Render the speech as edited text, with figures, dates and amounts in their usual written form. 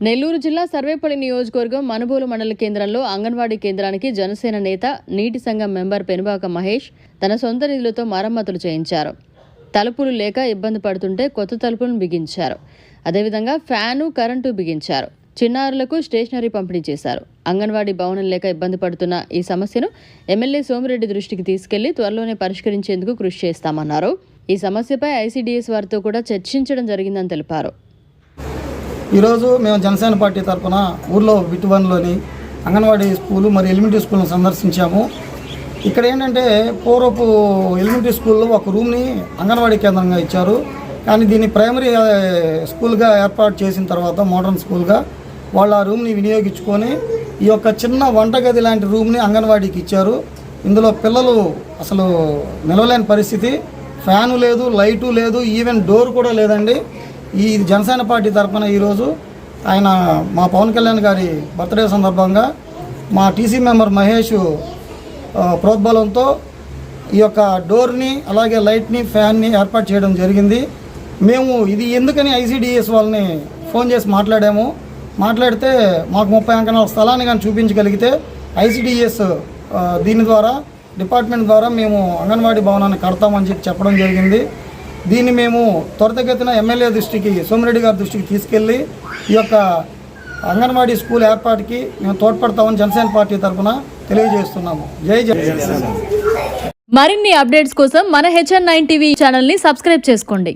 నెల్లూరు జిల్లా సర్వేపల్లి నియోజకవర్గం మనుబోలు మండల కేంద్రంలో అంగన్వాడీ కేంద్రానికి జనసేన నేత నీటి సంఘం మెంబర్ పెనుబాక మహేష్ తన సొంత నిధులతో మరమ్మతులు చేయించారు. తలుపులు లేక ఇబ్బంది పడుతుంటే కొత్త తలుపులను బిగించారు. అదేవిధంగా ఫ్యాను, కరెంటు బిగించారు. చిన్నారులకు స్టేషనరీ పంపిణీ చేశారు. అంగన్వాడీ భవనం లేక ఇబ్బంది పడుతున్న ఈ సమస్యను ఎమ్మెల్యే సోమిరెడ్డి దృష్టికి తీసుకెళ్లి త్వరలోనే పరిష్కరించేందుకు కృషి చేస్తామన్నారు. ఈ సమస్యపై ఐసీడీఎస్ వారితో కూడా చర్చించడం జరిగిందని తెలిపారు. ఈరోజు మేము జనసేన పార్టీ తరఫున ఊర్లో బిట్టువన్లోని అంగన్వాడీ స్కూలు మరియు ఎలిమెంటరీ స్కూల్ను సందర్శించాము. ఇక్కడ ఏంటంటే పూర్వపు ఎలిమెంటరీ స్కూల్లో ఒక రూమ్ని అంగన్వాడీ కేంద్రంగా ఇచ్చారు. కానీ దీన్ని ప్రైమరీ స్కూల్గా ఏర్పాటు చేసిన తర్వాత మోడర్న్ స్కూల్గా వాళ్ళు ఆ రూమ్ని వినియోగించుకొని ఈ యొక్క చిన్న వంటగది లాంటి రూమ్ని అంగన్వాడీకి ఇచ్చారు. ఇందులో పిల్లలు అసలు నిలవలేని పరిస్థితి. ఫ్యాను లేదు, లైటు లేదు, ఈవెన్ డోర్ కూడా లేదండి. ఈ జనసేన పార్టీ తరఫున ఈరోజు ఆయన మా పవన్ కళ్యాణ్ గారి బర్త్డే సందర్భంగా మా టీసీ మెంబర్ మహేష్ ప్రోద్బలంతో ఈ యొక్క డోర్ని అలాగే లైట్ని ఫ్యాన్ని ఏర్పాటు చేయడం జరిగింది. మేము ఇది ఎందుకని ఐసీడీఎస్ వాళ్ళని ఫోన్ చేసి మాట్లాడితే మాకు 30 అంకణాల స్థలాన్ని కానీ చూపించగలిగితే ఐసీడీఎస్ దీని ద్వారా డిపార్ట్మెంట్ ద్వారా మేము అంగన్వాడీ భవనాన్ని కడతామని చెప్పడం జరిగింది. దీన్ని మేము త్వరితగతిన ఎమ్మెల్యే దృష్టికి, సోమిరెడ్డి గారి దృష్టికి తీసుకెళ్ళి ఈ యొక్క అంగన్వాడీ స్కూల్ ఏర్పాటుకి మేము తోడ్పడతామని జనసేన పార్టీ తరఫున తెలియజేస్తున్నాము. జై జనసేన. మరిన్ని అప్డేట్స్ కోసం మన HN9 టీవీ ఛానల్ని సబ్స్క్రైబ్ చేసుకోండి.